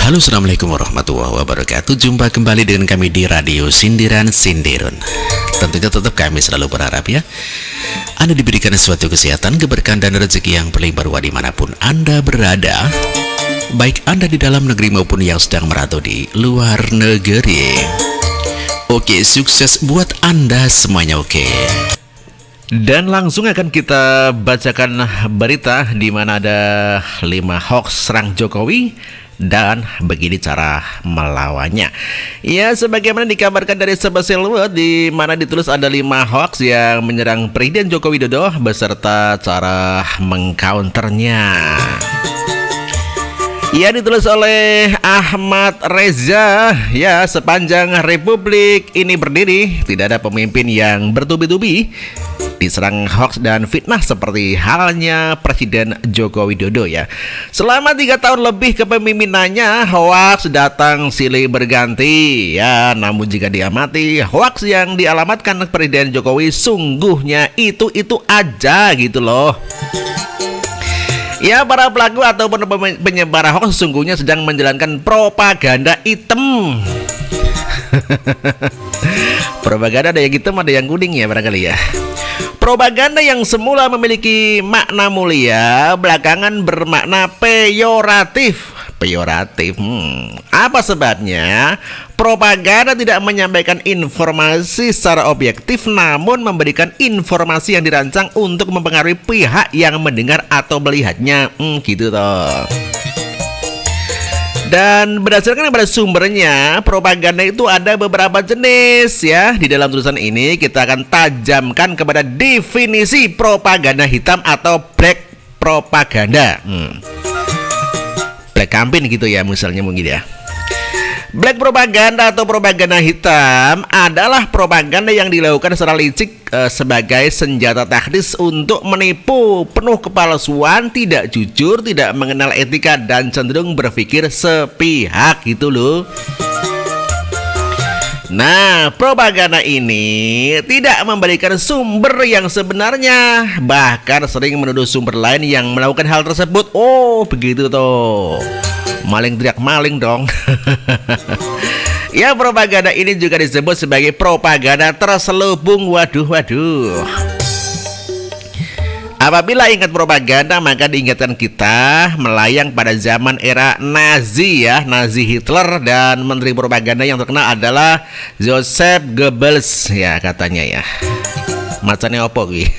Halo, assalamualaikum warahmatullahi wabarakatuh. Jumpa kembali dengan kami di Radio Sindiran Sindirun. Tentunya tetap kami selalu berharap ya, Anda diberikan suatu kesehatan, keberkahan dan rezeki yang berlimpah ruah dimanapun Anda berada, baik Anda di dalam negeri maupun yang sedang merantau di luar negeri. Oke, sukses buat Anda semuanya. Oke. Dan langsung akan kita bacakan berita di mana ada 5 hoax serang Jokowi dan begini cara melawannya. Ya, sebagaimana dikabarkan dari Sebastian di mana ditulis ada 5 hoax yang menyerang Presiden Joko Widodo beserta cara mengcounternya. Ia ditulis oleh Ahmad Reza. Ya, sepanjang Republik ini berdiri, tidak ada pemimpin yang bertubi-tubi diserang hoax dan fitnah seperti halnya Presiden Joko Widodo ya. Selama 3 tahun lebih kepemimpinannya, hoax datang silih berganti ya. Namun jika diamati, hoax yang dialamatkan Presiden Jokowi sungguhnya itu aja gitu loh. Ya, para pelaku ataupun penyebar hoax sesungguhnya sedang menjalankan propaganda hitam. Propaganda ada yang hitam, ada yang kuning ya barangkali ya. Propaganda yang semula memiliki makna mulia, belakangan bermakna peyoratif. Apa sebabnya? Propaganda tidak menyampaikan informasi secara objektif, namun memberikan informasi yang dirancang untuk mempengaruhi pihak yang mendengar atau melihatnya. Gitu toh. Dan berdasarkan pada sumbernya, propaganda itu ada beberapa jenis ya. Di dalam tulisan ini kita akan tajamkan kepada definisi propaganda hitam atau black propaganda. Black campaign gitu ya misalnya mungkin ya. Black propaganda atau propaganda hitam adalah propaganda yang dilakukan secara licik sebagai senjata taktis untuk menipu, penuh kepalsuan, tidak jujur, tidak mengenal etika dan cenderung berpikir sepihak gitu loh. Nah, propaganda ini tidak memberikan sumber yang sebenarnya, bahkan sering menuduh sumber lain yang melakukan hal tersebut. Oh, begitu toh. Maling teriak maling dong. Ya, propaganda ini juga disebut sebagai propaganda terselubung. Waduh. Apabila ingat propaganda, maka diingatkan kita melayang pada zaman era Nazi ya, Nazi Hitler, dan menteri propaganda yang terkenal adalah Joseph Goebbels ya katanya ya. Macamnya opo gue.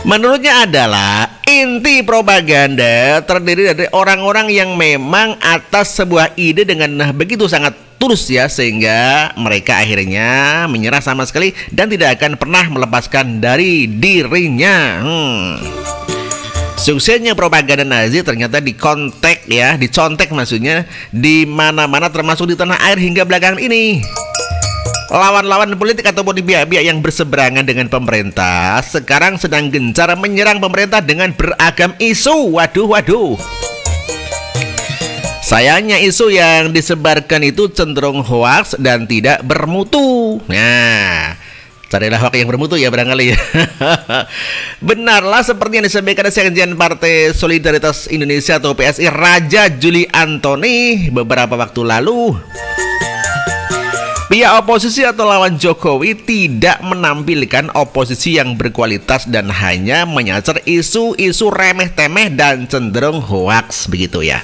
Menurutnya adalah inti propaganda terdiri dari orang-orang yang memang atas sebuah ide dengan begitu sangat tulus ya, sehingga mereka akhirnya menyerah sama sekali dan tidak akan pernah melepaskan dari dirinya. Suksesnya propaganda Nazi ternyata dicontek maksudnya di mana-mana termasuk di tanah air hingga belakangan ini. Lawan-lawan politik ataupun pihak-pihak yang berseberangan dengan pemerintah sekarang sedang gencar menyerang pemerintah dengan beragam isu. Waduh. Sayangnya isu yang disebarkan itu cenderung hoax dan tidak bermutu. Nah, carilah hoax yang bermutu ya barangkali ya. Benarlah seperti yang disampaikan Sekjen Partai Solidaritas Indonesia atau PSI Raja Juli Antoni beberapa waktu lalu. Pihak oposisi atau lawan Jokowi tidak menampilkan oposisi yang berkualitas dan hanya menyasar isu-isu remeh-temeh dan cenderung hoaks begitu ya.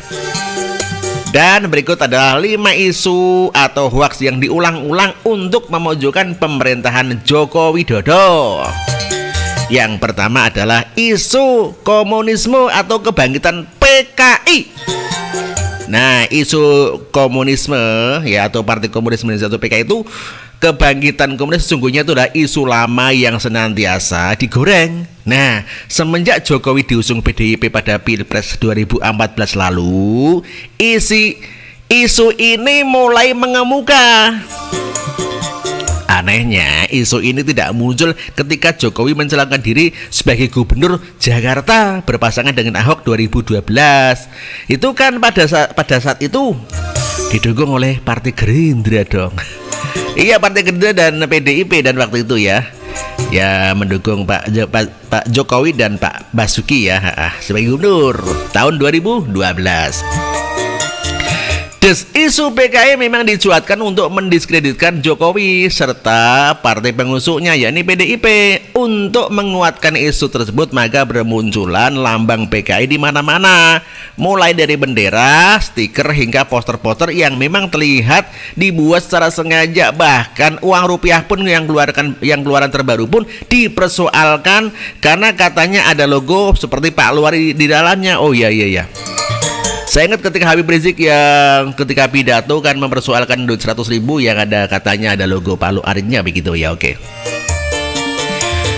Dan berikut adalah 5 isu atau hoaks yang diulang-ulang untuk memojokkan pemerintahan Joko Widodo. Yang pertama adalah isu komunisme atau kebangkitan PKI. Nah, isu komunisme ya atau Partai Komunis Indonesia atau PKI itu, kebangkitan komunis sesungguhnya itu adalah isu lama yang senantiasa digoreng. Nah, semenjak Jokowi diusung PDIP pada Pilpres 2014 lalu, isu ini mulai mengemuka. Anehnya, isu ini tidak muncul ketika Jokowi mencalonkan diri sebagai gubernur Jakarta berpasangan dengan Ahok 2012. Itu kan pada saat itu didukung oleh Partai Gerindra dong. Iya, Partai Gerindra dan PDIP dan waktu itu ya. Ya, mendukung Pak Jokowi dan Pak Basuki ya sebagai gubernur tahun 2012. Isu PKI memang dicuatkan untuk mendiskreditkan Jokowi serta partai pengusungnya yakni PDIP. Untuk menguatkan isu tersebut maka bermunculan lambang PKI di mana-mana, mulai dari bendera, stiker hingga poster-poster yang memang terlihat dibuat secara sengaja. Bahkan uang rupiah pun yang keluaran terbaru pun dipersoalkan karena katanya ada logo seperti Pak Luar di dalamnya. Oh iya. Saya ingat ketika Habib Rizik yang ketika pidato kan mempersoalkan duit 100.000 yang ada katanya ada logo Palu Aritnya begitu ya. Oke.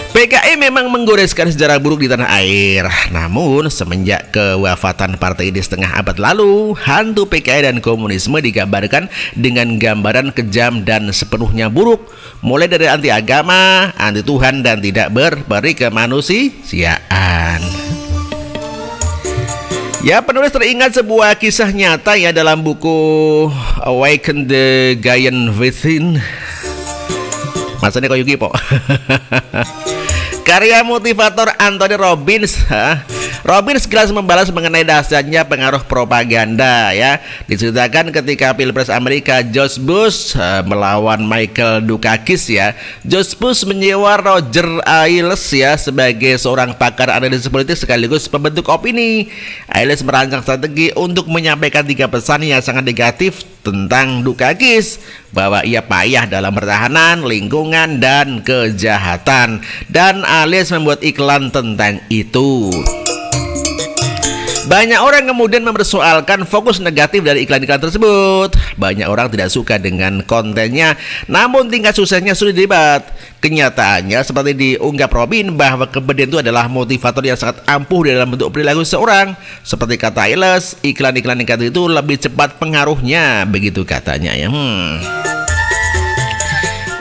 PKI memang menggoreskan sejarah buruk di tanah air. Namun semenjak kewafatan partai ini setengah abad lalu, hantu PKI dan komunisme digambarkan dengan gambaran kejam dan sepenuhnya buruk, mulai dari anti agama, anti Tuhan dan tidak berperi kemanusiaan. Ya, penulis teringat sebuah kisah nyata ya dalam buku Awaken the Giant Within. Masanya kok Yuki po. Karya motivator Anthony Robbins. Robbins jelas membalas mengenai dahsyatnya pengaruh propaganda ya. Diceritakan ketika Pilpres Amerika George Bush melawan Michael Dukakis ya. George Bush menyewa Roger Ailes ya sebagai seorang pakar analisis politik sekaligus pembentuk opini. Ailes merancang strategi untuk menyampaikan 3 pesan yang sangat negatif tentang Dukakis, bahwa ia payah dalam pertahanan, lingkungan, dan kejahatan. Dan Ailes membuat iklan tentang itu. Banyak orang kemudian mempersoalkan fokus negatif dari iklan-iklan tersebut. Banyak orang tidak suka dengan kontennya, namun tingkat suksesnya sulit didebat. Kenyataannya seperti diungkap Robin bahwa kemudian itu adalah motivator yang sangat ampuh dalam bentuk perilaku seseorang. Seperti kata Ailes, iklan-iklan negatif itu lebih cepat pengaruhnya, begitu katanya ya.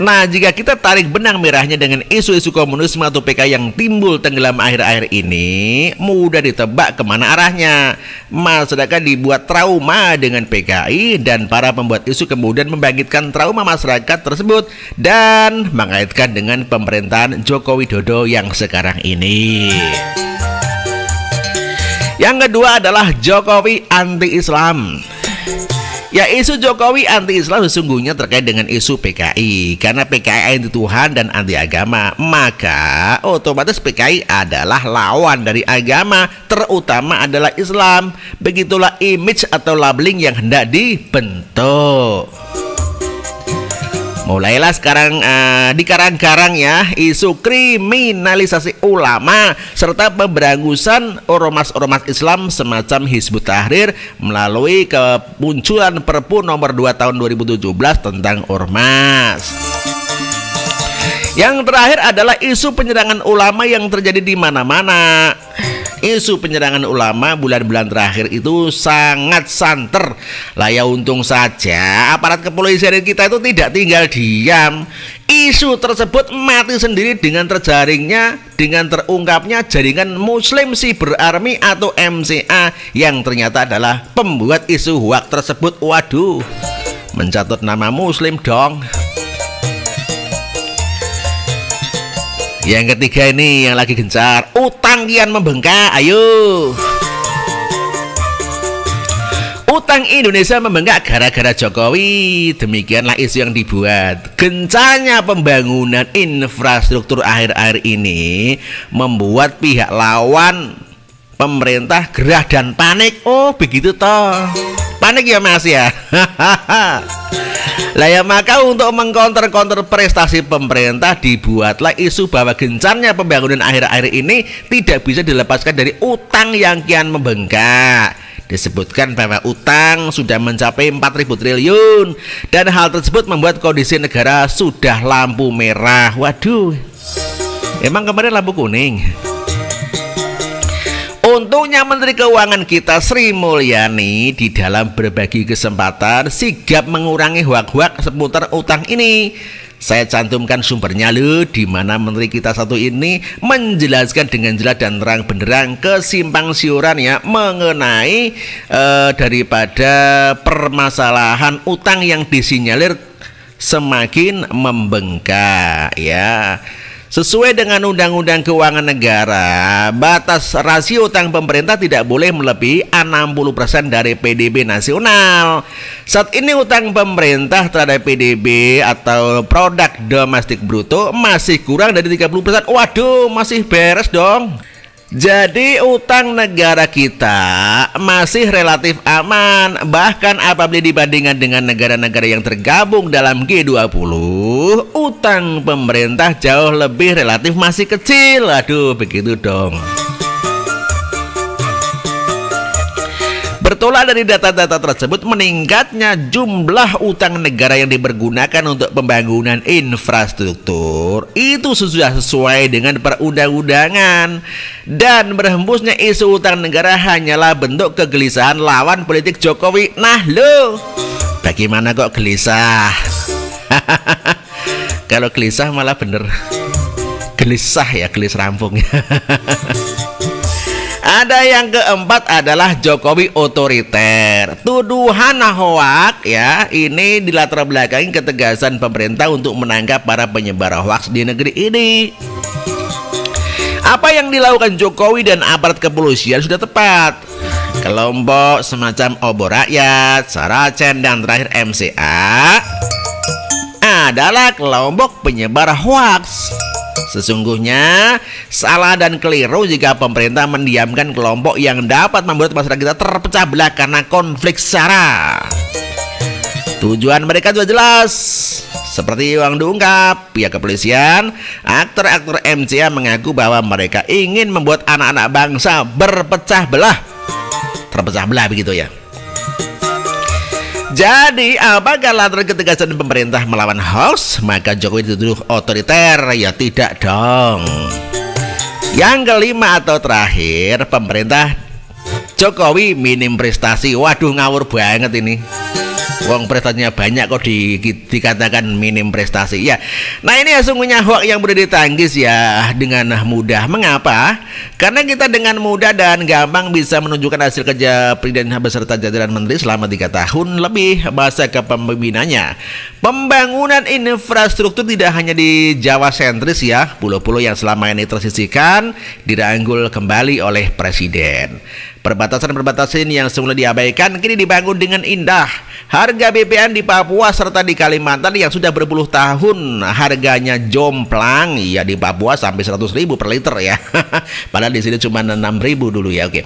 Nah, jika kita tarik benang merahnya dengan isu-isu komunisme atau PKI yang timbul tenggelam akhir-akhir ini, mudah ditebak kemana arahnya. Masyarakat dibuat trauma dengan PKI dan para pembuat isu kemudian membangkitkan trauma masyarakat tersebut dan mengaitkan dengan pemerintahan Joko Widodo yang sekarang ini. Yang kedua adalah Jokowi anti-Islam. Ya, isu Jokowi anti-Islam sesungguhnya terkait dengan isu PKI. Karena PKI anti Tuhan dan anti agama, maka otomatis PKI adalah lawan dari agama, terutama adalah Islam. Begitulah image atau labeling yang hendak dibentuk. Mulailah sekarang dikarang-karang ya isu kriminalisasi ulama serta pemberangusan ormas-ormas Islam semacam Hizbut Tahrir melalui kemunculan Perpu nomor 2 tahun 2017 tentang ormas. Yang terakhir adalah isu penyerangan ulama yang terjadi di mana-mana. Isu penyerangan ulama bulan-bulan terakhir itu sangat santer. Lah ya untung saja aparat kepolisian kita itu tidak tinggal diam. Isu tersebut mati sendiri dengan terungkapnya jaringan Muslim Cyber Army atau MCA yang ternyata adalah pembuat isu hoax tersebut. Waduh, mencatut nama Muslim dong. Yang ketiga ini yang lagi gencar, utang kian membengkak. Ayo, utang Indonesia membengkak gara-gara Jokowi. Demikianlah isu yang dibuat. Gencarnya pembangunan infrastruktur akhir-akhir ini membuat pihak lawan pemerintah gerah dan panik. Oh begitu toh, panik ya mas ya. Lah ya, maka untuk mengkonter-konter prestasi pemerintah dibuatlah isu bahwa gencarnya pembangunan akhir-akhir ini tidak bisa dilepaskan dari utang yang kian membengkak. Disebutkan bahwa utang sudah mencapai 4.000 triliun dan hal tersebut membuat kondisi negara sudah lampu merah. Waduh, emang kemarin lampu kuning. Untungnya Menteri Keuangan kita Sri Mulyani di dalam berbagi kesempatan sigap mengurangi hoak-hoak seputar utang ini. Saya cantumkan sumbernya loh, di mana Menteri kita satu ini menjelaskan dengan jelas dan terang benderang kesimpang siuran ya mengenai daripada permasalahan utang yang disinyalir semakin membengkak ya. Sesuai dengan Undang-Undang Keuangan Negara, batas rasio utang pemerintah tidak boleh melebihi 60% dari PDB nasional. Saat ini utang pemerintah terhadap PDB atau produk domestik bruto masih kurang dari 30%. Waduh, masih beres dong. Jadi utang negara kita masih relatif aman. Bahkan apabila dibandingkan dengan negara-negara yang tergabung dalam G20, utang pemerintah jauh lebih relatif masih kecil. Aduh, begitu dong. Bertolak dari data-data tersebut, meningkatnya jumlah utang negara yang dipergunakan untuk pembangunan infrastruktur itu sudah sesuai dengan perundang-undangan, dan berhembusnya isu utang negara hanyalah bentuk kegelisahan lawan politik Jokowi. Nah lo, bagaimana kok gelisah? Kalau gelisah malah bener gelisah ya, gelis rampung. Ada yang keempat adalah Jokowi otoriter. Tuduhan hoak ya, ini dilatar belakangi ketegasan pemerintah untuk menangkap para penyebar hoaks di negeri ini. Apa yang dilakukan Jokowi dan aparat kepolisian sudah tepat. Kelompok semacam Obor Rakyat, Saracen, dan terakhir MCA adalah kelompok penyebar hoaks. Sesungguhnya salah dan keliru jika pemerintah mendiamkan kelompok yang dapat membuat masyarakat kita terpecah belah karena konflik SARA. Tujuan mereka sudah jelas. Seperti yang diungkap pihak kepolisian, aktor-aktor MCA mengaku bahwa mereka ingin membuat anak-anak bangsa berpecah belah. Terpecah belah begitu ya. Jadi, apakah latar ketegasan pemerintah melawan hoax? Maka Jokowi dituduh otoriter? Ya tidak dong. Yang kelima atau terakhir, pemerintah Jokowi minim prestasi. Waduh, ngawur banget ini. Wong prestasinya banyak kok dikatakan minim prestasi ya. Nah ini ya sungguhnya hoax yang boleh ditangkis ya dengan mudah. Mengapa? Karena kita dengan mudah dan gampang bisa menunjukkan hasil kerja Presiden beserta jajaran menteri selama 3 tahun lebih masa kepemimpinannya. Pembangunan infrastruktur tidak hanya di Jawa sentris ya, pulau-pulau yang selama ini tersisihkan dirangkul kembali oleh Presiden. Perbatasan-perbatasan yang semula diabaikan kini dibangun dengan indah. Harga BBM di Papua serta di Kalimantan yang sudah berpuluh tahun harganya jomplang ya, di Papua sampai 100.000 per liter ya. Padahal di sini cuma 6.000 dulu ya. Oke.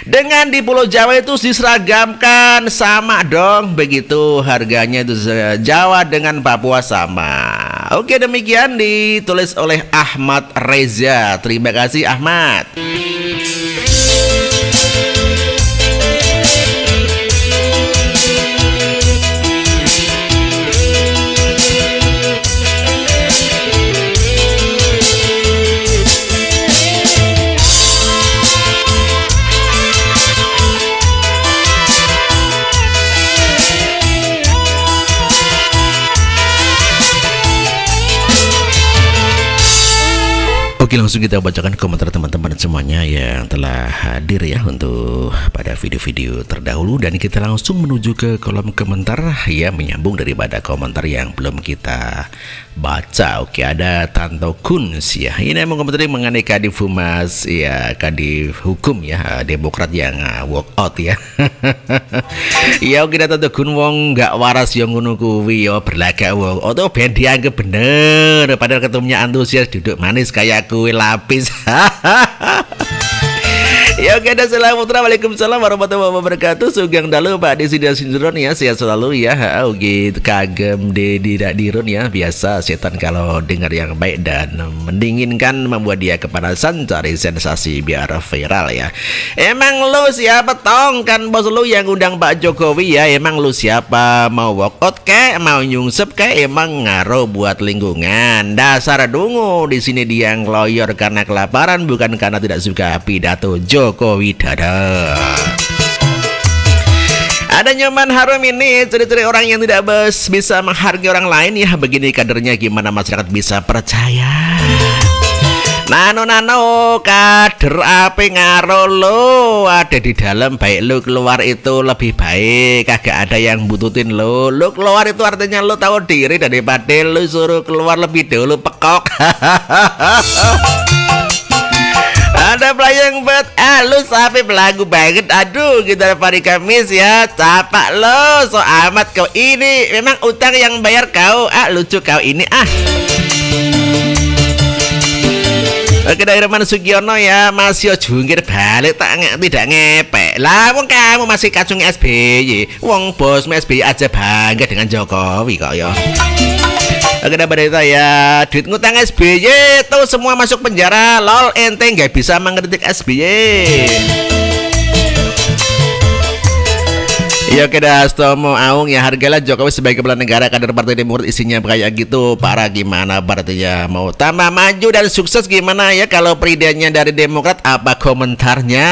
Dengan di Pulau Jawa itu diseragamkan sama dong, begitu harganya itu Jawa dengan Papua sama. Oke, demikian ditulis oleh Ahmad Reza. Terima kasih Ahmad. Oke, langsung kita bacakan komentar teman-teman semuanya yang telah hadir ya untuk pada video-video terdahulu, dan kita langsung menuju ke kolom komentar ya, menyambung daripada komentar yang belum kita baca. Oke, ada Tanto Kuns ya, ini mengomentari mengenai Kadif Humas ya, Kadif Hukum ya, Demokrat yang walk out ya. Ya oke, Tanto Kun wong gak waras yang ngono kuwi ya, berlagak walk out tuh ben dianggap bener, padahal ketumnya antusias duduk manis kayak kue lapis. Ya oke, assalamualaikum warahmatullahi wabarakatuh. Sugeng dalu Pak Desi dan Sindron ya, sehat selalu ya. Oke, kagem tidak dirun ya, biasa setan kalau dengar yang baik dan mendinginkan membuat dia kepanasan cari sensasi biar viral ya. Emang lu siapa tong, kan bos lu yang undang Pak Jokowi ya? Emang lu siapa? Mau walk out kek, mau nyungsep kek, emang ngaruh buat lingkungan? Dasar dungu, di sini dia ngeloyor karena kelaparan, bukan karena tidak suka pidato Jokowi dada. Ada nyaman harum ini ciri-ciri orang yang tidak bisa menghargai orang lain ya. Begini kadernya, gimana masyarakat bisa percaya? Nano kader api ngaro lo ada di dalam, baik lo keluar itu lebih baik, kagak ada yang bututin lo. Lo keluar itu artinya lo tahu diri daripada lo suruh keluar lebih dulu pekok. Ada pelayang buat lu sampai belagu banget. Aduh, kita hari Kamis ya, capak lo so amat kau ini. Memang utang yang bayar kau. Lucu kau ini Oke, dari Herman Sugiono ya, masih jungkir balik tidak ngepek. Lah, wong kamu masih kacung SBY. Wong bos SBY aja bangga dengan Jokowi kok ya. Oke, ada berita ya, duit ngutang SBY tuh semua masuk penjara. Lol, ente nggak bisa mengkritik SBY. Ya oke dah, Stomo Aung ya, hargalah Jokowi sebagai kepala negara, kader Partai Demokrat isinya kayak gitu. Para gimana berartinya mau tambah maju dan sukses gimana ya kalau presidennya dari Demokrat, apa komentarnya?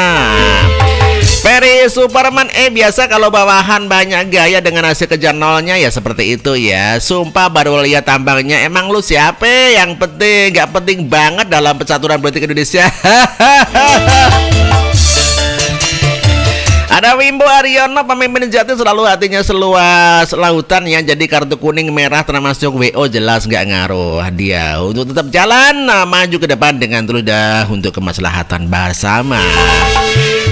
Ferry Superman biasa kalau bawahan banyak gaya dengan hasil kejar nolnya ya seperti itu ya. Sumpah baru lihat tambangnya, emang lu siapa? Yang penting gak penting banget dalam percaturan politik Indonesia. Ada Wimbo Aryono, pemimpin jati selalu hatinya seluas lautan ya. Jadi kartu kuning merah termasuk WO jelas nggak ngaruh dia untuk tetap jalan maju ke depan dengan terlidah untuk kemaslahatan bersama.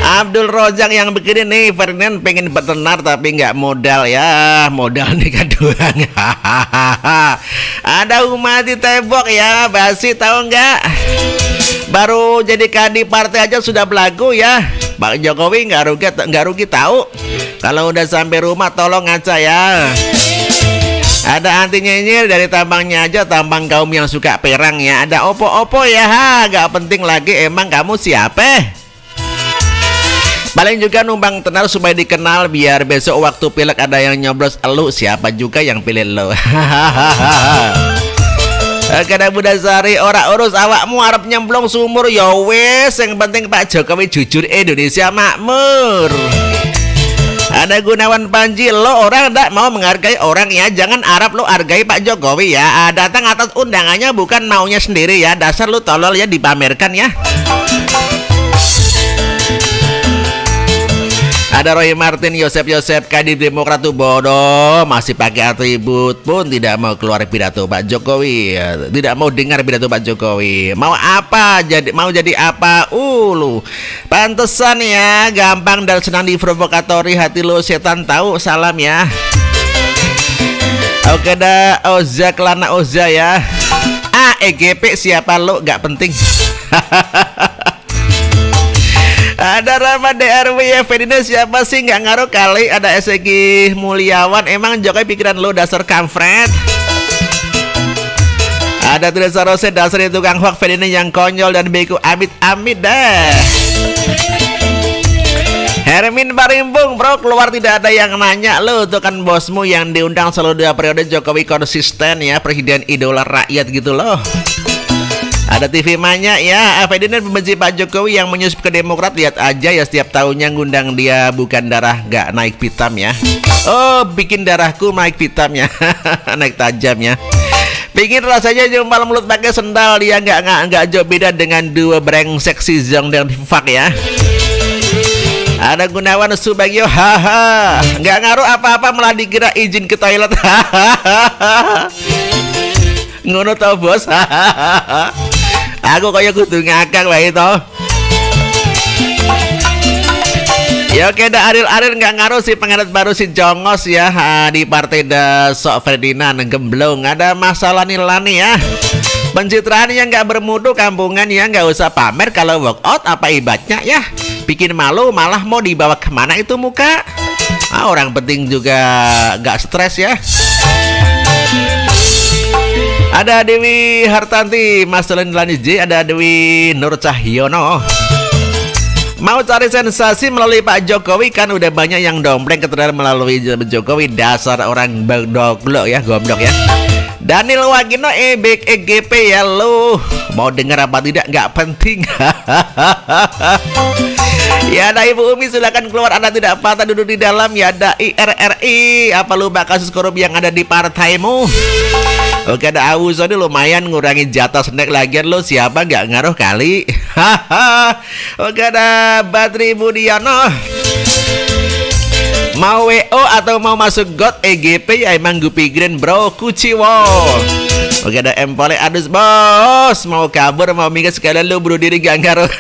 Abdul Rojang yang begini nih, Ferdinand pengen bertenar tapi nggak modal ya, modal nikah doang. Ada Umati Tebok ya, basi tahu nggak? Baru jadi kadi partai aja sudah belagu ya. Pak Jokowi nggak rugi tahu. Kalau udah sampai rumah tolong ngaca ya. Ada anti nyinyir dari tambangnya aja, tambang kaum yang suka perang ya. Ada opo-opo ya, nggak penting lagi emang kamu siapa? Paling juga numpang tenar supaya dikenal, biar besok waktu pilek ada yang nyoblos elu, siapa juga yang pilih lo. Kada Budasari, ora urus awakmu arep nyemplung sumur ya wes, yang penting Pak Jokowi jujur, Indonesia makmur. Ada Gunawan Panji, lo orang ndak mau menghargai orang ya, jangan Arab lo hargai Pak Jokowi ya. Datang atas undangannya bukan maunya sendiri ya, dasar lo tolol ya, dipamerkan ya. Ada Roy Martin, Yosep Kadif Demokrat tuh bodoh, masih pakai atribut pun tidak mau keluar pidato Pak Jokowi, tidak mau dengar pidato Pak Jokowi. Mau apa? Mau jadi apa? Lu pantesan ya, gampang dan senang diprovokatori, hati lo setan tahu. Salam ya. Oke dah, Oza Kelana Oza ya. EGP siapa lo? Gak penting. Ada Rama DRW ya, Ferdinand siapa sih, nggak ngaruh kali. Ada SG Mulyawan, emang Jokowi pikiran lo dasar kampret. Ada Teresa Rose, dasar itu tukang hoax, Ferdinand yang konyol dan bego, amit-amit dah. Hermin Barimbung, bro, keluar tidak ada yang nanya lo, itu kan bosmu yang diundang selalu 2 periode. Jokowi konsisten ya, presiden idola rakyat gitu loh. Ada TV Manya ya, Ferdinand pembenci Pak Jokowi yang menyusup ke Demokrat, lihat aja ya setiap tahunnya ngundang dia, bukan darah gak naik pitam ya. Oh, bikin darahku naik pitam ya. Naik tajam ya. Pingin rasanya jumpal mulut pakai sendal, dia nggak jauh beda dengan 2 brengsek si Zong dan Fak ya. Ada Gunawan Subagio, haha, nggak ngaruh apa-apa, malah dikira izin ke toilet. Ngono tau bos. Aku kayak kudu ngakak wae to. Ya oke dah, Aril nggak ngaruh si penganut baru si Jongos ya, di partai da sok Ferdinand gemblong. Ada masalah nilani ya. Pencitraan yang nggak bermutu, kampungan ya, nggak usah pamer kalau walk out apa ibatnya ya. Bikin malu, malah mau dibawa kemana itu muka. Orang penting juga nggak stres ya. Ada Dewi Hartanti, Mas Lani J, ada Dewi Nur Cahyono. Mau cari sensasi melalui Pak Jokowi, kan udah banyak yang dompleng keterangan melalui Jokowi, dasar orang bagdoglo ya, gomdok ya. Daniel Wagino, EGP ya lo. Mau dengar apa tidak nggak penting. Ya ada Ibu Umi, silakan keluar, Anda tidak patah duduk di dalam. Ya ada IRRI, apa lupa kasus korup yang ada di partaimu? Oke, ada Awuzo ini lumayan ngurangi jatah snack lagian lo, siapa nggak ngaruh kali. Oke, ada Badri Budiano, mau WO atau mau masuk GOT EGP ya emang gue pikirin bro kuciwo. Oke, ada Empole adus bos, mau kabur mau mikir sekalian lu bunuh diri gak ngaruh.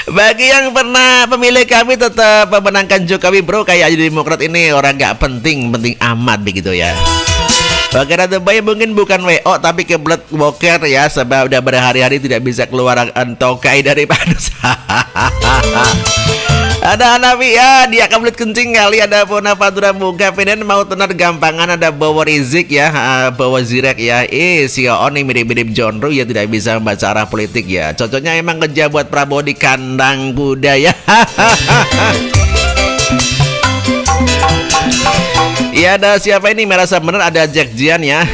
Bagi yang pernah pemilih kami tetap memenangkan Jokowi bro, kayak jadi Demokrat ini orang gak penting amat begitu ya. Oke, Ratu Bayi mungkin bukan WO tapi kebelet boker ya, sebab udah berhari-hari tidak bisa keluar tokai dari panus. Ada Hanafi ya, dia kebelet kencing kali. Ada Pona Padura Muga Penen mau tenar gampangan. Ada Bawa Rizik ya, Bawa Zirek ya. Si On nih mirip-mirip John Ru ya, tidak bisa membaca arah politik ya. Cocoknya emang kerja buat Prabowo di kandang kuda ya. Ya ada siapa ini merasa bener, ada Jack Jian ya.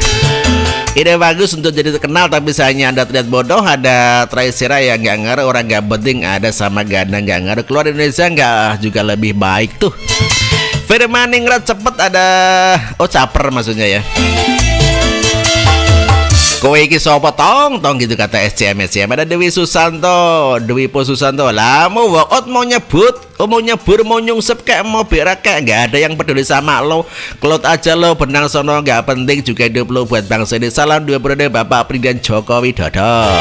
Ide bagus untuk jadi terkenal tapi sayangnya Anda terlihat bodoh. Ada Traisera yang nggak ngaruh, orang nggak penting. Ada sama Ganda nggak ngaruh, keluar Indonesia nggak juga lebih baik tuh. Firmaningrat cepet ada, oh caper maksudnya ya. Kowe iki sapa tong gitu kata SCM. Ada Dewi Susanto, Dewi Po Susanto. Lah mau walkout, mau nyebut, mau nyebur, mau nyungsep kayak mau berak kayak nggak ada yang peduli sama lo. Kelot aja lo, benang sono nggak penting juga hidup lo buat bangsa ini. Salam 2 periode Bapak Presiden Joko Widodo.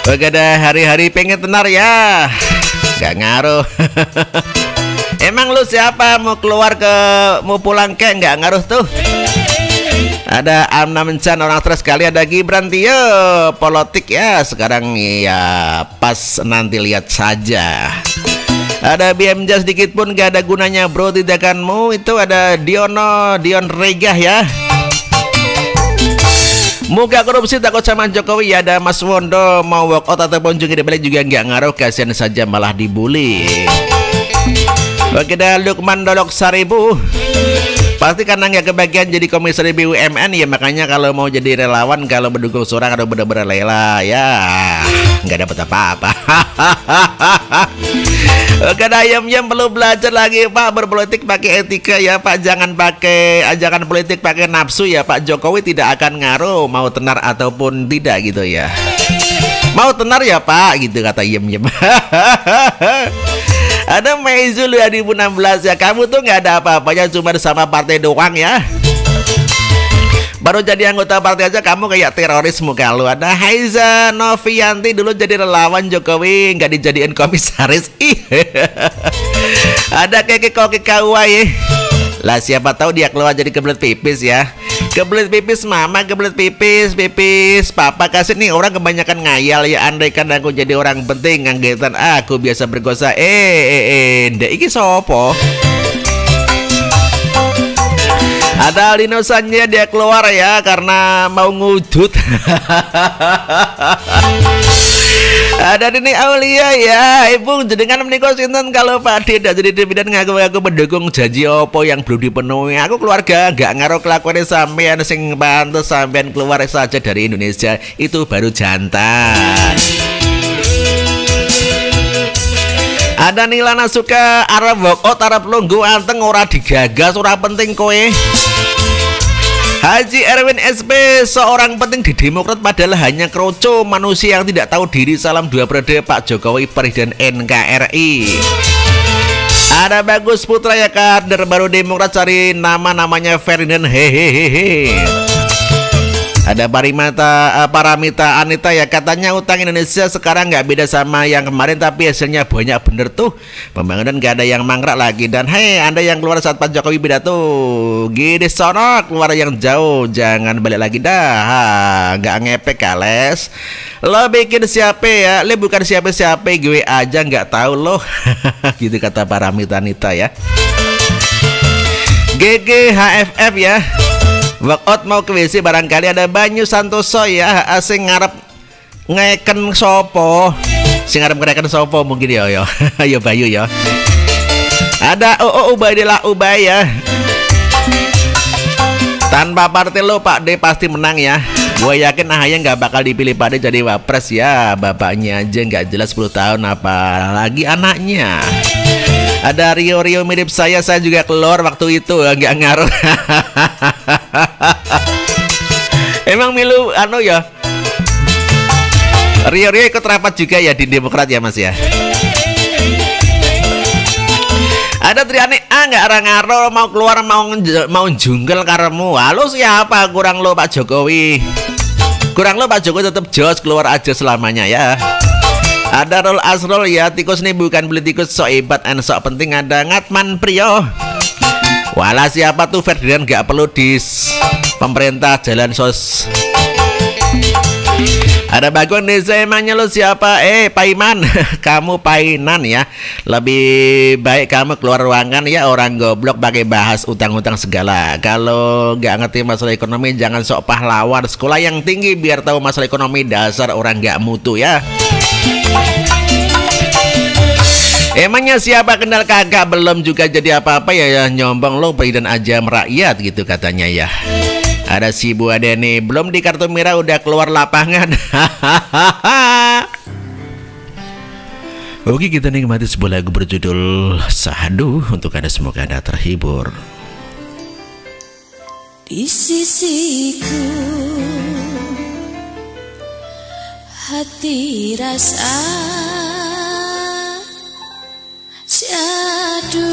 Oke, ada hari-hari pengen tenar ya, nggak ngaruh. Emang lu siapa, mau keluar ke mau pulang ke nggak ngaruh tuh. Ada Amna Mencan, orang stres sekali. Ada Gibran Tio, politik ya sekarang ya, pas nanti lihat saja. Ada BMJ sedikit pun gak ada gunanya bro, tindakanmu itu. Ada Dion Regah ya, muka korupsi takut sama Jokowi ya. Ada Mas Wondo, mau walk out ataupun juga dibalik juga nggak ngaruh, kasihan saja malah dibully. Oke, ada Lukman Dolok Saribu, pasti karena nggak kebagian jadi komisaris BUMN ya, makanya kalau mau jadi relawan, kalau mendukung seorang atau benar-benar rela ya nggak dapat apa-apa. Oke, ada Yam perlu belajar lagi Pak, berpolitik pakai etika ya Pak, jangan pakai ajakan politik pakai nafsu ya Pak. Jokowi tidak akan ngaruh mau tenar ataupun tidak gitu ya. Mau tenar ya Pak gitu kata Yam. Ada Meizul 2016 ya, kamu tuh nggak ada apa-apanya, cuma sama partai doang ya. Baru jadi anggota partai aja kamu kayak teroris muka lu. Ada Haiza Novianti, dulu jadi relawan Jokowi nggak dijadiin komisaris. Ada Keke Koki Kawai lah, siapa tahu dia keluar jadi kebelet pipis ya. Kebelet pipis mama, kebelet pipis papa. Kasih nih orang kebanyakan ngayal ya. Andaikan aku jadi orang penting nganggetan aku biasa bergosa. Ndek iki sopo? Ada Alino Sanya, dia keluar ya karena mau ngudut. Ada Dini Aulia ya, ibu jenengan menikah sinten kalau Pak tidak jadi dividen ngaku-ngaku mendukung janji opo yang belum dipenuhi. Aku keluarga nggak ngaruh kelakuan sampean, sing pantes sampean keluar saja dari Indonesia itu baru jantan. Ada Nilana suka Arab walkout, Arab lunggu anteng ora digagas, ora penting kowe. Haji Erwin SP, seorang penting di Demokrat padahal hanya kroco, manusia yang tidak tahu diri. Salam 2 periode Pak Jokowi Presiden NKRI. Ada Bagus Putra ya, kader baru Demokrat, cari namanya Ferdinand hehehe. Ada Paramita Anita ya, katanya utang Indonesia sekarang nggak beda sama yang kemarin tapi hasilnya banyak bener tuh, pembangunan nggak ada yang mangkrak lagi. Dan hei, Anda yang keluar saat Pak Jokowi pidato gede sono, keluar yang jauh, jangan balik lagi dah, nggak ngepek kales. Lo bikin siapa ya, lo bukan siapa-siapa, gue aja nggak tahu lo. Gitu kata Paramita Anita ya. GGHFF ya, walkout mau ke WC barangkali. Ada Banyu Santoso ya, asing ngarep ngeken sopo, sing ngarep ngeken sopo mungkin ya yo. Ayo Bayu ya. Ada Ubaidillah Ubay ya, tanpa partai lo Pak D pasti menang ya. Gue yakin AHY nggak bakal dipilih pada jadi wapres ya. Bapaknya aja nggak jelas 10 tahun, apalagi anaknya. Ada Rio mirip saya juga keluar waktu itu, nggak ngaruh. Emang milu anu ya, Rio ikut rapat juga ya di Demokrat ya Mas ya. Ada Triani nggak ngaro mau keluar mau jungkel karemu. Halo siapa? Kurang lo Pak Jokowi. Kurang lo Pak Jokowi tetap jos keluar aja selamanya ya. Ada Rol Asrol ya, tikus nih bukan beli tikus sok hebat and sok penting. Ada Ngatman Priyo. Walah siapa tuh Ferdinand, nggak perlu dis pemerintah jalan sos. Ada Bagong Desa, emangnya lo siapa? Paiman, kamu Painan ya. Lebih baik kamu keluar ruangan ya, orang goblok pakai bahas utang-utang segala. Kalau nggak ngerti masalah ekonomi jangan sok pahlawan. Sekolah yang tinggi biar tahu masalah ekonomi, dasar orang nggak mutu ya. Emangnya siapa kenal kagak, belum juga jadi apa-apa ya, nyombong lo presiden aja merakyat gitu katanya ya. Ada si Bu Adeni, belum di kartu merah udah keluar lapangan. Oke, kita nikmati sebuah lagu berjudul Sahadu untuk Anda, semoga Anda terhibur. Di sisiku hati rasa syahdu,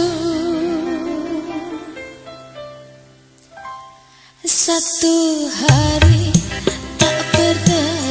satu hari tak bertemu